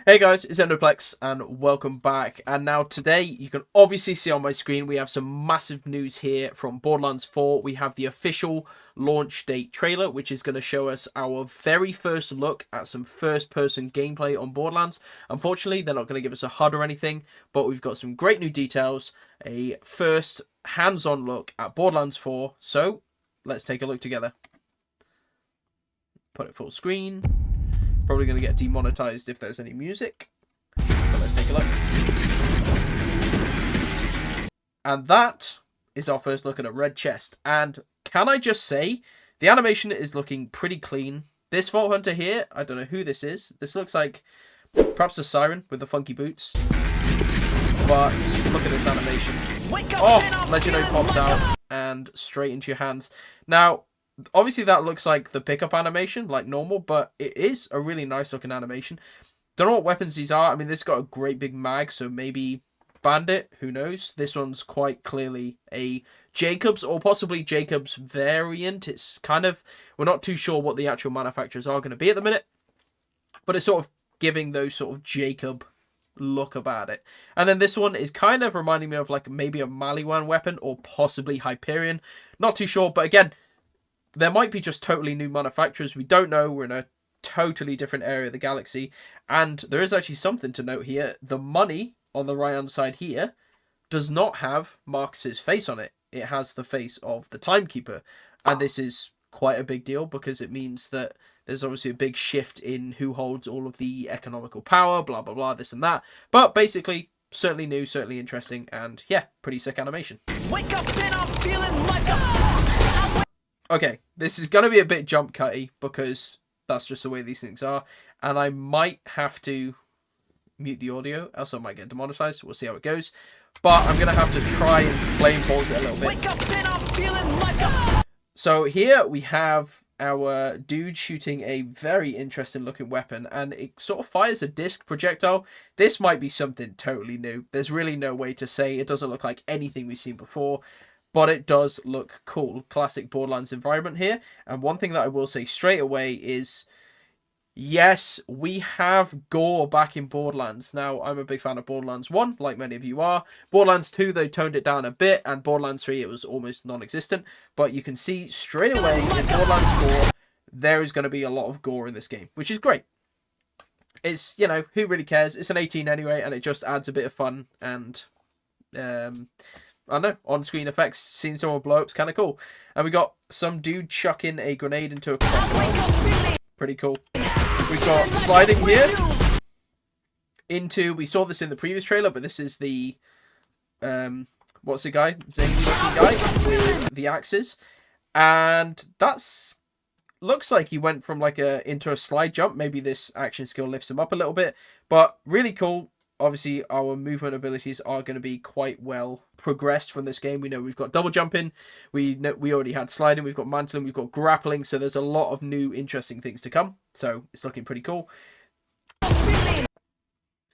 Hey guys, it's Ndoplex and welcome back. And now today, you can obviously see on my screen, we have some massive news here from Borderlands 4. We have the official launch date trailer, which is going to show us our very first look at some first-person gameplay on Borderlands. Unfortunately, they're not going to give us a HUD or anything, but we've got some great new details, a first hands-on look at Borderlands 4. So, let's take a look together. Put it full screen. Probably going to get demonetized if there's any music. But let's take a look. And that is our first look at a red chest. And can I just say, the animation is looking pretty clean. This Vault Hunter here, I don't know who this is. This looks like perhaps a siren with the funky boots. But look at this animation. Oh, Legendary pops out and straight into your hands. Now, obviously that looks like the pickup animation, like normal, but it is a really nice looking animation. Don't know what weapons these are. I mean, this got a great big mag, so maybe Bandit, who knows? This one's quite clearly a Jacobs or possibly Jacobs variant. It's kind of, we're not too sure what the actual manufacturers are going to be at the minute, but it's sort of giving those sort of Jacob look about it. And then this one is kind of reminding me of like maybe a Maliwan weapon or possibly Hyperion. Not too sure, but again, there might be just totally new manufacturers. We don't know. We're in a totally different area of the galaxy. And there is actually something to note here. The money on the right-hand side here does not have Marcus's face on it. It has the face of the Timekeeper. And this is quite a big deal because it means that there's obviously a big shift in who holds all of the economical power, blah, blah, blah, this and that. But basically, certainly new, certainly interesting, and yeah, pretty sick animation. Wake up and I'm feeling like Okay, this is going to be a bit jump cutty because that's just the way these things are. And I might have to mute the audio, else I might get demonetized. We'll see how it goes. But I'm going to have to try and flame pause it a little bit. Wake up and I'm feeling like So here we have our dude shooting a very interesting looking weapon. And it sort of fires a disc projectile. This might be something totally new. There's really no way to say. It doesn't look like anything we've seen before. But it does look cool. Classic Borderlands environment here. And one thing that I will say straight away is, yes, we have gore back in Borderlands. Now, I'm a big fan of Borderlands 1, like many of you are. Borderlands 2, they toned it down a bit. And Borderlands 3, it was almost non-existent. But you can see straight away in Borderlands 4, there is going to be a lot of gore in this game, which is great. It's, you know, who really cares? It's an 18 anyway, and it just adds a bit of fun and I don't know, on-screen effects, seeing someone blow up's kind of cool. And we got some dude chucking a grenade into a crocodile. Pretty cool. We've got sliding here into, we saw this in the previous trailer, but this is the, what's the guy? Zany-looking guy with the axes. And that's, looks like he went from like into a slide jump. Maybe this action skill lifts him up a little bit, but really cool. Obviously, our movement abilities are going to be quite well progressed from this game. We know we've got double jumping. We already had sliding. We've got mantling. We've got grappling. So there's a lot of new interesting things to come. So it's looking pretty cool.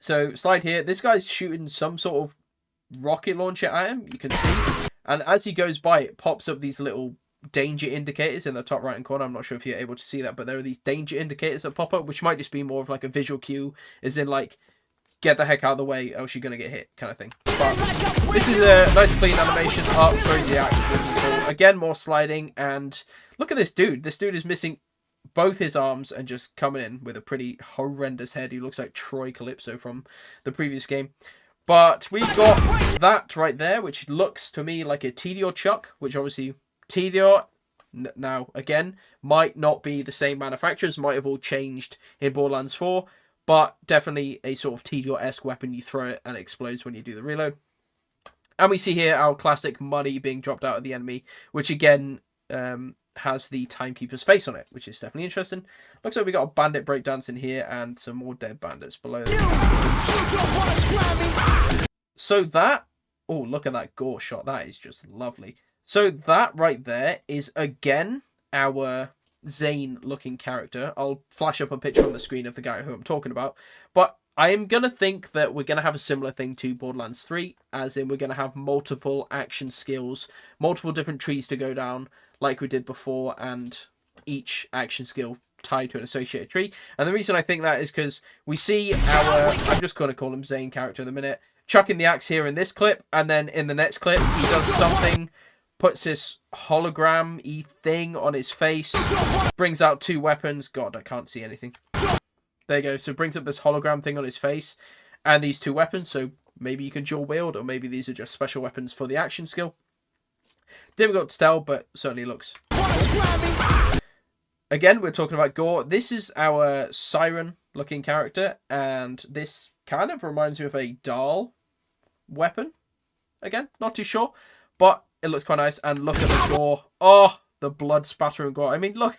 So slide here. This guy's shooting some sort of rocket launcher at him. You can see. And as he goes by, it pops up these little danger indicators in the top right hand corner. I'm not sure if you're able to see that, but there are these danger indicators that pop up, which might just be more of like a visual cue, as in like, get the heck out of the way, else you're going to get hit, kind of thing. But this is a nice clean animation. Up, throws the axe. Again, more sliding. And look at this dude. This dude is missing both his arms and just coming in with a pretty horrendous head. He looks like Troy Calypso from the previous game. But we've got that right there, which looks to me like a Tedior Chuck, which obviously Tedior, now again, might not be the same manufacturers, might have all changed in Borderlands 4. But definitely a sort of Tedior-esque weapon. You throw it and it explodes when you do the reload. And we see here our classic money being dropped out of the enemy, which again has the Timekeeper's face on it, which is definitely interesting. Looks like we got a bandit breakdance in here and some more dead bandits below them. So that, oh, look at that gore shot. That is just lovely. So that right there is again our Zane looking character. I'll flash up a picture on the screen of the guy who I'm talking about, but I am gonna think that we're gonna have a similar thing to Borderlands 3, as in we're gonna have multiple action skills, multiple different trees to go down like we did before, and each action skill tied to an associated tree. And the reason I think that is because we see our, I'm just going to call him Zane character in a minute, chucking the axe here in this clip, and then in the next clip he does something, puts this hologram-y thing on his face, brings out 2 weapons. God, I can't see anything. There you go. So brings up this hologram thing on his face and these 2 weapons. So maybe you can dual wield, or maybe these are just special weapons for the action skill. Difficult to tell, but certainly looks. Again, we're talking about gore. This is our siren-looking character, and this kind of reminds me of a doll weapon. Again, not too sure, but it looks quite nice. And look at the gore. Oh, the blood spatter and gore. I mean, look,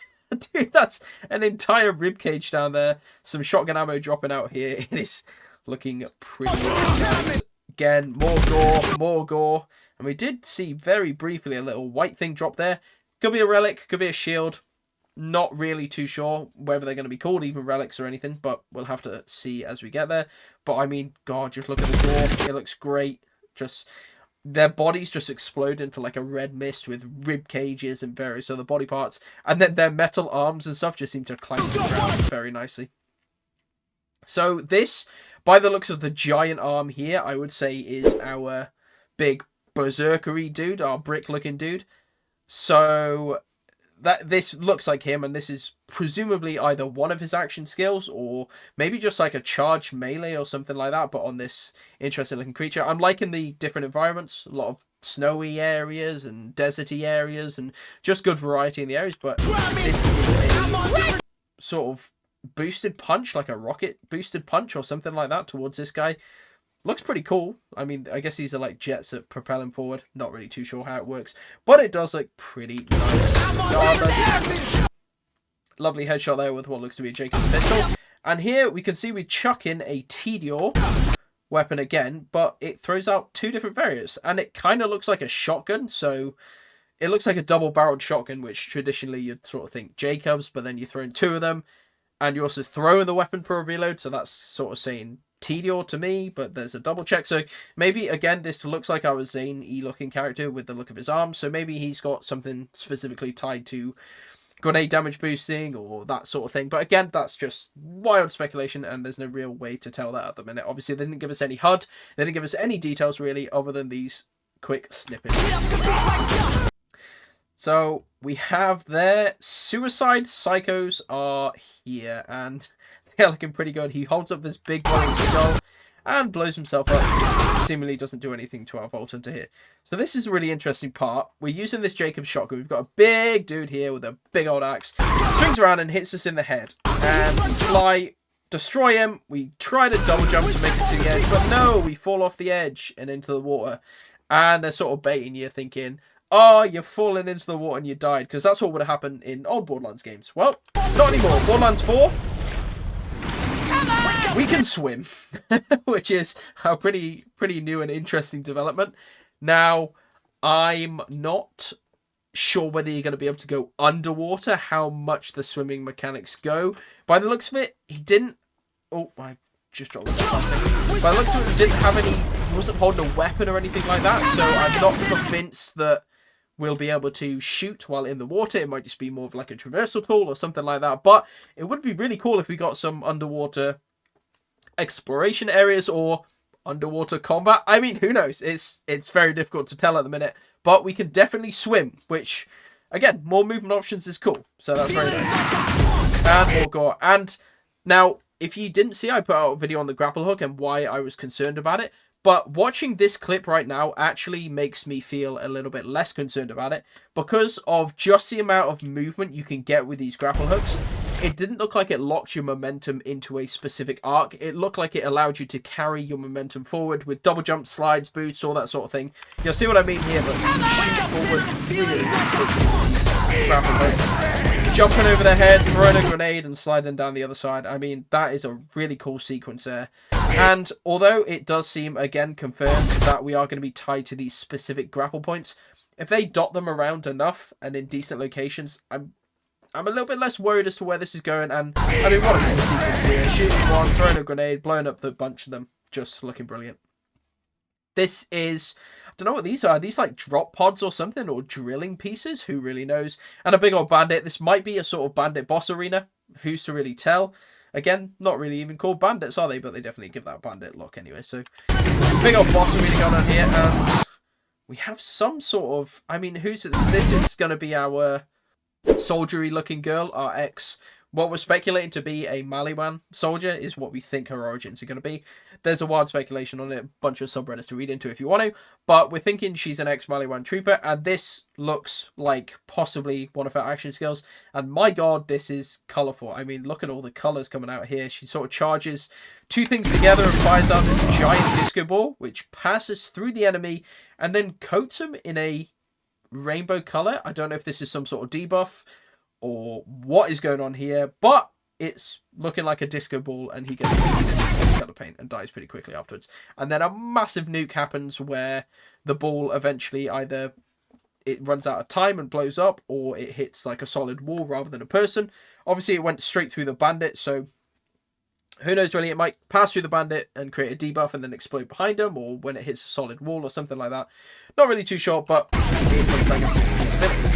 dude, that's an entire rib cage down there. Some shotgun ammo dropping out here. It is looking pretty nice. Again, more gore. And we did see very briefly a little white thing drop there. Could be a relic, could be a shield. Not really too sure whether they're going to be called even relics or anything, but we'll have to see as we get there. But I mean, God, just look at the gore. It looks great. Just their bodies just explode into like a red mist with rib cages and various other body parts. And then their metal arms and stuff just seem to clank to the ground very nicely. So this, by the looks of the giant arm here, I would say is our big berserkery dude, our brick-looking dude. So that this looks like him, and this is presumably either one of his action skills or maybe just like a charge melee or something like that, but on this interesting looking creature. I'm liking the different environments, a lot of snowy areas and deserty areas and just good variety in the areas, but this is a sort of boosted punch, like a rocket boosted punch or something like that towards this guy. Looks pretty cool. I mean, I guess these are like jets that propel him forward. Not really too sure how it works, but it does look pretty nice. Lovely headshot there with what looks to be a Jacob's pistol. And here we can see we chuck in a Tedior weapon again, but it throws out 2 different variants, and it kind of looks like a shotgun. So it looks like a double-barreled shotgun, which traditionally you'd sort of think Jacobs, but then you throw in 2 of them, and you also throw in the weapon for a reload. So that's sort of saying Tedior to me, but there's a double check. So maybe again this looks like our Zane-y looking character with the look of his arms, so maybe he's got something specifically tied to grenade damage boosting or that sort of thing. But again, that's just wild speculation, and there's no real way to tell that at the minute. Obviously they didn't give us any HUD, they didn't give us any details really other than these quick snippets. So we have their Suicide Psychos are here, and they're looking pretty good. He holds up this big glowing skull and blows himself up. Seemingly doesn't do anything to our Vault Hunter here. So this is a really interesting part. We're using this Jacob's shotgun. We've got a big dude here with a big old axe. Swings around and hits us in the head. And we fly, destroy him. We try to double jump to make it to the edge, but no, we fall off the edge and into the water. And they're sort of baiting you, thinking, oh, you're falling into the water and you died, because that's what would have happened in old Borderlands games. Well, not anymore. Borderlands 4, we can swim, which is a pretty new and interesting development. Now, I'm not sure whether you're going to be able to go underwater, how much the swimming mechanics go. By the looks of it, he didn't... Oh, I just dropped that. By the looks of it, he didn't have any... He wasn't holding a weapon or anything like that, so I'm not convinced that we'll be able to shoot while in the water. It might just be more of like a traversal tool or something like that, but it would be really cool if we got some underwater exploration areas or underwater combat. I mean, who knows? It's very difficult to tell at the minute, but we can definitely swim, which, again, more movement options is cool. So that's very nice. And more gore. And now, if you didn't see, I put out a video on the grapple hook and why I was concerned about it. But watching this clip right now actually makes me feel a little bit less concerned about it, because of just the amount of movement you can get with these grapple hooks. It didn't look like it locked your momentum into a specific arc. It looked like it allowed you to carry your momentum forward with double jump, slides, boosts, all that sort of thing. You'll see what I mean here, but you can shoot forward really quickly. Grapple hooks. Jumping over their head, throwing a grenade, and sliding down the other side. I mean, that is a really cool sequence there. And although it does seem, again, confirmed that we are going to be tied to these specific grapple points, if they dot them around enough and in decent locations, I'm a little bit less worried as to where this is going. And I mean, what a cool sequence here. Shooting one, throwing a grenade, blowing up the bunch of them. Just looking brilliant. This is... I don't know what these are. Are these like drop pods or something? Or drilling pieces? Who really knows? And a big old bandit. This might be a sort of bandit boss arena. who's to really tell? Again, not really even called bandits, are they? But they definitely give that bandit look anyway. So, big old boss really going on here. And we have some sort of... I mean, who's this? This is going to be our soldiery looking girl, our ex. What we're speculating to be a Maliwan soldier is what we think her origins are going to be. There's a wild speculation on it, a bunch of subreddits to read into if you want to. But we're thinking she's an ex-Maliwan trooper, and this looks like possibly one of her action skills. And my god, this is colourful. I mean, look at all the colours coming out here. She sort of charges two things together and fires out this giant disco ball, which passes through the enemy and then coats them in a rainbow colour. I don't know if this is some sort of debuff or what is going on here, but it's looking like a disco ball, and he gets color paint and dies pretty quickly afterwards. And then a massive nuke happens where the ball eventually either it runs out of time and blows up, or it hits like a solid wall rather than a person. Obviously, it went straight through the bandit, so who knows really, it might pass through the bandit and create a debuff and then explode behind him, or when it hits a solid wall or something like that. Not really too sure, but it looks like a...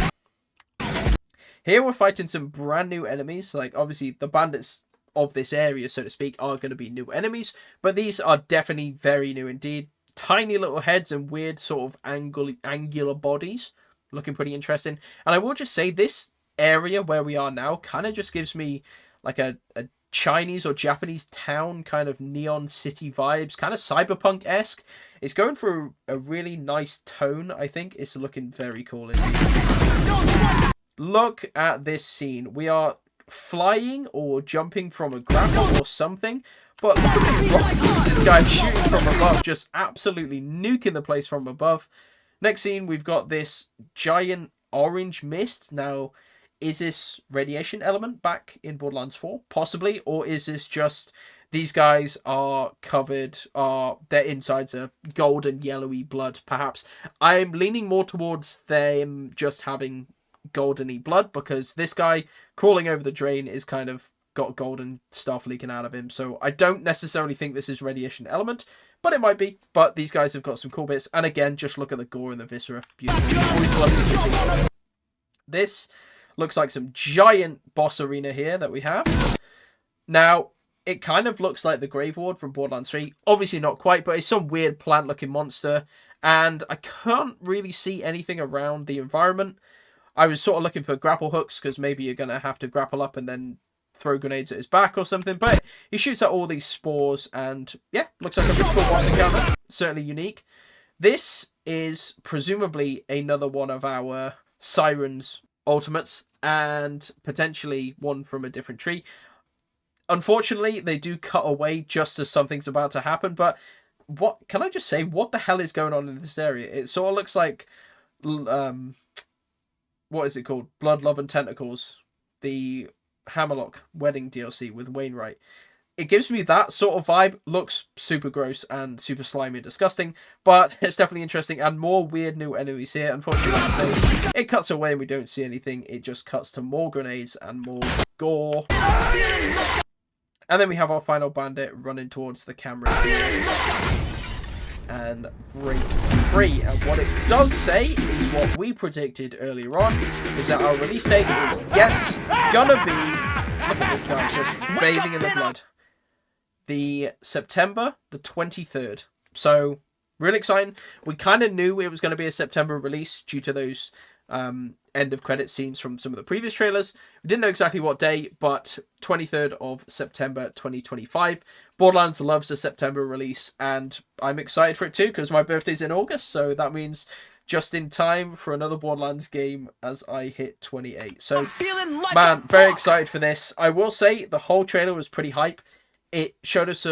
Here we're fighting some brand new enemies. Like, obviously, the bandits of this area, so to speak, are going to be new enemies. But these are definitely very new indeed. Tiny little heads and weird sort of angular bodies. Looking pretty interesting. And I will just say, this area where we are now kind of just gives me like a Chinese or Japanese town kind of neon city vibes. Kind of cyberpunk-esque. It's going for a really nice tone, I think. It's looking very cool indeed. Look at this scene. We are flying or jumping from a grapple or something. But look at the rockets this guy shooting from above. Just absolutely nuking the place from above. Next scene, we've got this giant orange mist. Now, is this radiation element back in Borderlands 4? Possibly. Or is this just... These guys are covered, their insides are golden, yellowy blood, perhaps. I'm leaning more towards them just having goldeny blood, because this guy crawling over the drain is kind of got golden stuff leaking out of him. So I don't necessarily think this is radiation element, but it might be. But these guys have got some cool bits. And again, just look at the gore and the viscera. Beautiful. Always lovely to see. This looks like some giant boss arena here that we have. Now, it kind of looks like the Grave Ward from Borderlands 3. Obviously not quite, but it's some weird plant-looking monster. And I can't really see anything around the environment. I was sort of looking for grapple hooks, because maybe you're going to have to grapple up and then throw grenades at his back or something. But he shoots at all these spores, and yeah, looks like a pretty cool boss encounter. Certainly unique. This is presumably another one of our Sirens ultimates, and potentially one from a different tree. Unfortunately, they do cut away just as something's about to happen, but what can I just say? What the hell is going on in this area? It sort of looks like... what is it called? Blood, Love and Tentacles. The Hammerlock Wedding DLC with Wainwright. It gives me that sort of vibe. Looks super gross and super slimy and disgusting. But it's definitely interesting. And more weird new enemies here. Unfortunately, like I say, it cuts away and we don't see anything. It just cuts to more grenades and more gore. And then we have our final bandit running towards the camera and break free. And what it does say is what we predicted earlier on, is that our release date is, yes, gonna be, look at this guy just bathing in the blood, the September the 23rd. So really exciting. We kind of knew it was going to be a September release due to those end of credit scenes from some of the previous trailers. We didn't know exactly what day, but 23rd of September 2025. Borderlands loves a September release, and I'm excited for it too, because my birthday's in August, so that means just in time for another Borderlands game as I hit 28. So, man, very excited for this. I will say the whole trailer was pretty hype. It showed us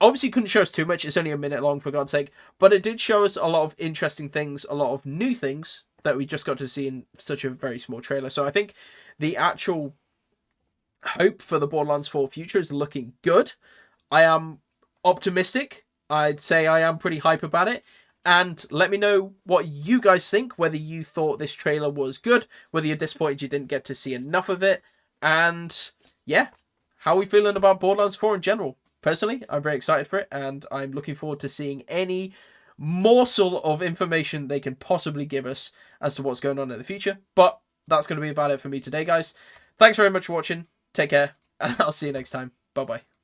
obviously couldn't show us too much, it's only a minute long for God's sake, but it did show us a lot of interesting things, a lot of new things that we just got to see in such a very small trailer. So I think the actual hope for the Borderlands 4 future is looking good. I am optimistic. I'd say I am pretty hype about it. And let me know what you guys think, whether you thought this trailer was good, whether you're disappointed you didn't get to see enough of it, and yeah, how are we feeling about Borderlands 4 in general? Personally, I'm very excited for it, and I'm looking forward to seeing any morsel of information they can possibly give us as to what's going on in the future. But that's going to be about it for me today, guys. Thanks very much for watching. Take care, and I'll see you next time. Bye-bye.